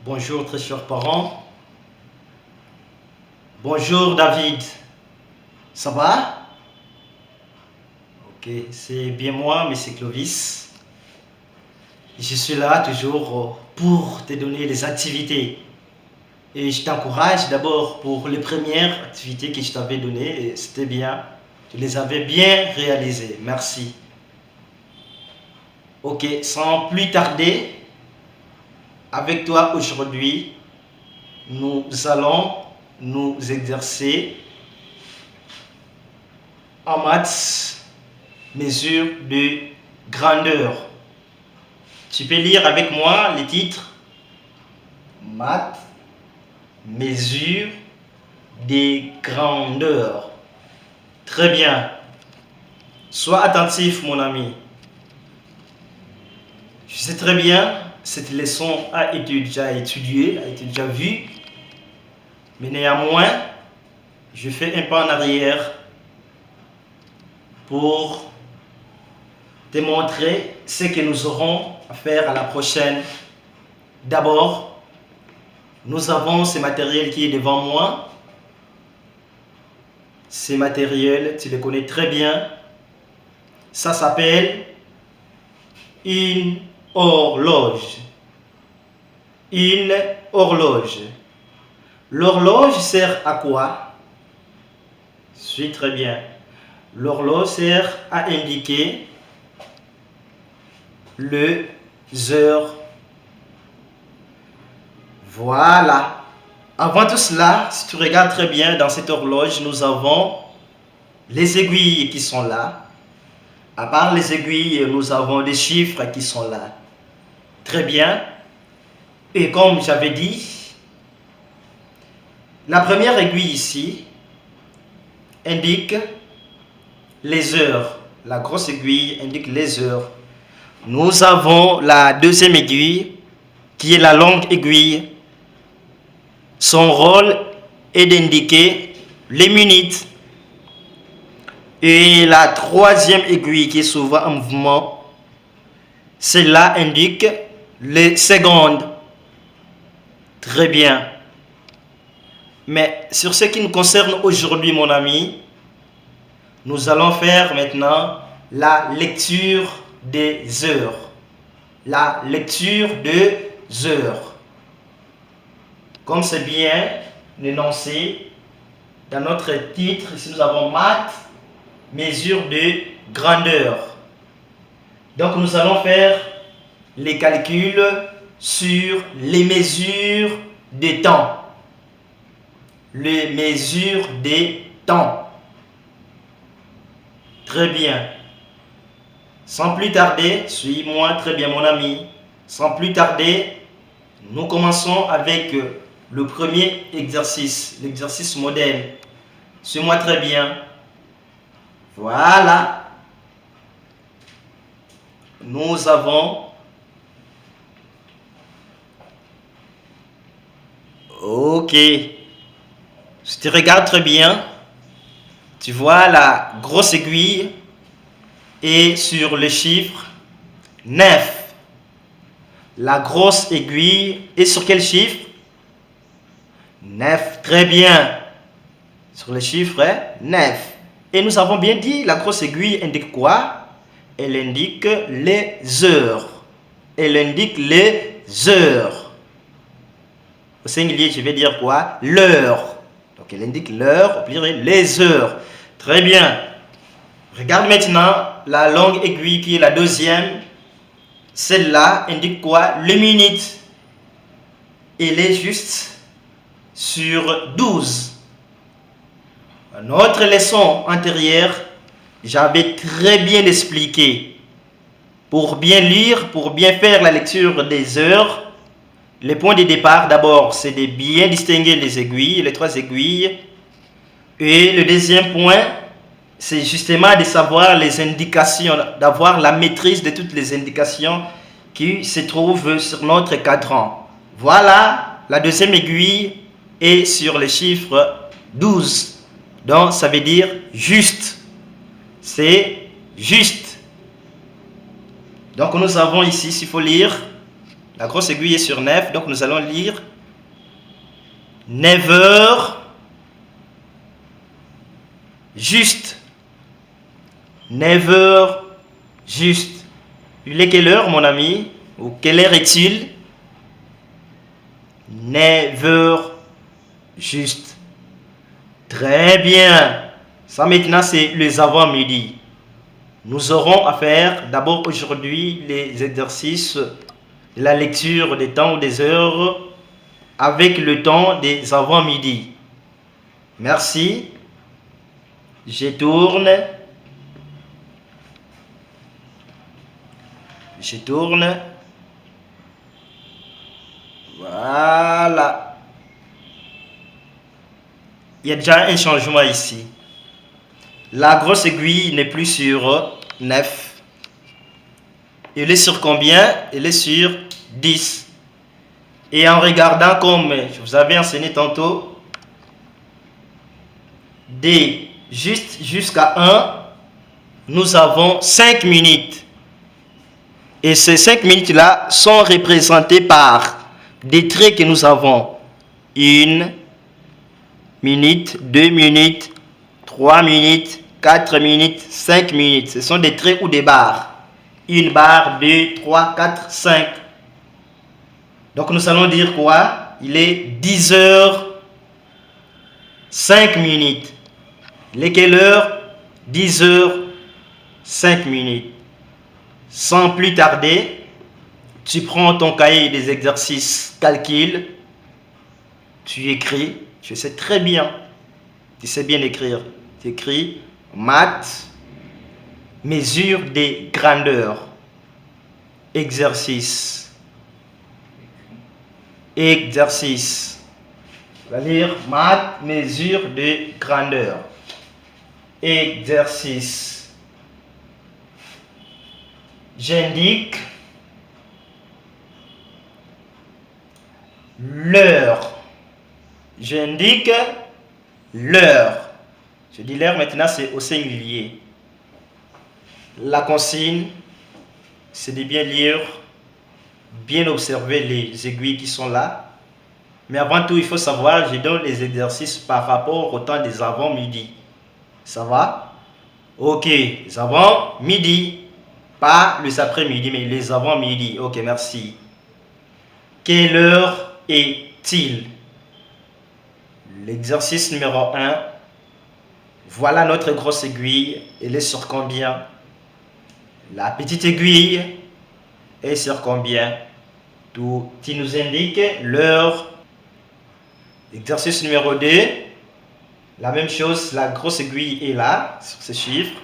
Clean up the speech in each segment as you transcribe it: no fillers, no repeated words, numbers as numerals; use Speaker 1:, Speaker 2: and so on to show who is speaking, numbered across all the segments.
Speaker 1: Bonjour très chers parents. Bonjour David. Ça va? Ok, c'est bien moi, mais c'est Clovis. Je suis là toujours pour te donner les activités. Et je t'encourage d'abord pour les premières activités que je t'avais données. Et c'était bien. Tu les avais bien réalisées. Merci. Ok, sans plus tarder, avec toi aujourd'hui, nous allons nous exercer en maths, mesure de grandeur. Tu peux lire avec moi les titres. Maths, mesure des grandeurs. Très bien. Sois attentif, mon ami. Je sais très bien, cette leçon a été déjà étudiée, a été déjà vue. Mais néanmoins, je fais un pas en arrière pour te montrer ce que nous aurons à faire à la prochaine. D'abord, nous avons ce matériel qui est devant moi. Ces matériels, tu les connais très bien. Ça s'appelle une horloge. Une horloge. L'horloge sert à quoi? Suis très bien. L'horloge sert à indiquer les heures. Voilà. Avant tout cela, si tu regardes très bien dans cette horloge, nous avons les aiguilles qui sont là. À part les aiguilles, nous avons des chiffres qui sont là. Très bien. Et comme j'avais dit, la première aiguille ici indique les heures. La grosse aiguille indique les heures. Nous avons la deuxième aiguille qui est la longue aiguille. Son rôle est d'indiquer les minutes. Et la troisième aiguille qui est souvent en mouvement, celle-là indique les secondes. Très bien. Mais sur ce qui nous concerne aujourd'hui, mon ami, nous allons faire maintenant la lecture des heures. La lecture des heures. Comme c'est bien énoncé dans notre titre, ici nous avons maths, mesure de grandeur. Donc nous allons faire les calculs sur les mesures des temps. Les mesures des temps. Très bien. Sans plus tarder, suis-moi très bien mon ami. Sans plus tarder, nous commençons avec le premier exercice, l'exercice modèle. Suis-moi très bien. Voilà. Nous avons... Ok. Si tu regardes très bien, tu vois la grosse aiguille et sur le chiffre 9. La grosse aiguille est sur quel chiffre? 9. Très bien. Sur le chiffre 9. Et nous avons bien dit, la grosse aiguille indique quoi? Elle indique les heures. Elle indique les heures. Au singulier, je vais dire quoi? L'heure. Donc elle indique l'heure, au pluriel, les heures. Très bien. Regarde maintenant la longue aiguille qui est la deuxième. Celle-là indique quoi? Les minutes. Elle est juste sur 12. Dans notre leçon antérieure, j'avais très bien expliqué. Pour bien lire, pour bien faire la lecture des heures, les points de départ, d'abord, c'est de bien distinguer les aiguilles, les trois aiguilles. Et le deuxième point, c'est justement de savoir les indications, d'avoir la maîtrise de toutes les indications qui se trouvent sur notre cadran. Voilà, la deuxième aiguille est sur le chiffre 12. Donc, ça veut dire juste. C'est juste. Donc, nous avons ici, s'il faut lire, La grosse aiguille est sur 9, donc nous allons lire 9h juste. 9h juste. Il est quelle heure, mon ami? Ou quelle heure est-il? 9h juste. Très bien. Ça maintenant, c'est les avant-midi. Nous aurons à faire d'abord aujourd'hui les exercices de la lecture des temps ou des heures avec le temps des avant-midi. Merci. Je tourne. Je tourne. Voilà. Il y a déjà un changement ici. La grosse aiguille n'est plus sur 9. Elle est sur combien? Elle est sur 10. Et en regardant comme je vous avais enseigné tantôt, D juste jusqu'à 1, nous avons 5 minutes. Et ces 5 minutes-là sont représentées par des traits que nous avons. 1 minute, 2 minutes, 3 minutes, 4 minutes, 5 minutes. Ce sont des traits ou des barres. 1 barre, 2, 3, 4, 5. Donc nous allons dire quoi? Il est 10h 5 minutes. Il est quelle heure? 10h 5 minutes. Sans plus tarder, tu prends ton cahier des exercices calcul, tu écris, tu sais très bien, tu sais bien écrire. Tu écris maths, mesure des grandeurs, exercice. Exercice. Tu vas lire maths, mesure de grandeur. Exercice. J'indique l'heure. J'indique l'heure. Je dis l'heure maintenant, c'est au singulier. La consigne, c'est de bien lire, bien observer les aiguilles qui sont là. Mais avant tout, il faut savoir, je donne les exercices par rapport au temps des avant-midi. Ça va? Ok, les avant-midi. Pas les après-midi, mais les avant-midi. Ok, merci. Quelle heure est-il? L'exercice numéro 1. Voilà notre grosse aiguille. Elle est sur combien? La petite aiguille est sur combien? Tout qui nous indique l'heure. Exercice numéro 2. La même chose, la grosse aiguille est là, sur ce chiffre.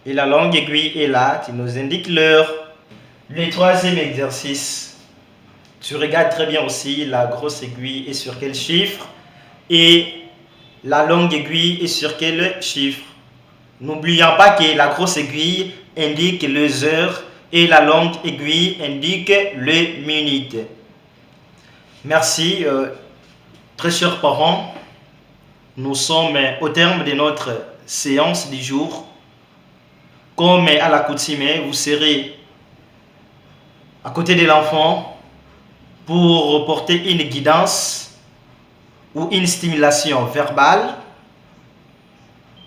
Speaker 1: Et la longue aiguille est là, tu nous indiques l'heure. Le troisième exercice, tu regardes très bien aussi la grosse aiguille est sur quel chiffre et la longue aiguille est sur quel chiffre. N'oublions pas que la grosse aiguille indique les heures et la longue aiguille indique les minutes. Merci, très chers parents. Nous sommes au terme de notre séance du jour. Comme à l'accoutumée, vous serez à côté de l'enfant pour porter une guidance ou une stimulation verbale.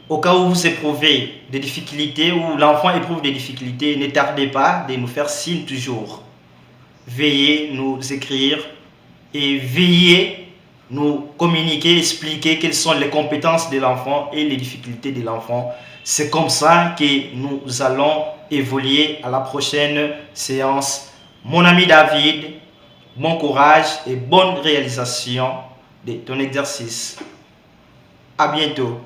Speaker 1: Au cas où vous éprouvez des difficultés ou l'enfant éprouve des difficultés, ne tardez pas de nous faire signe toujours. Veuillez nous écrire et veuillez nous communiquer, expliquer quelles sont les compétences de l'enfant et les difficultés de l'enfant. C'est comme ça que nous allons évoluer à la prochaine séance. Mon ami David, bon courage et bonne réalisation de ton exercice. À bientôt.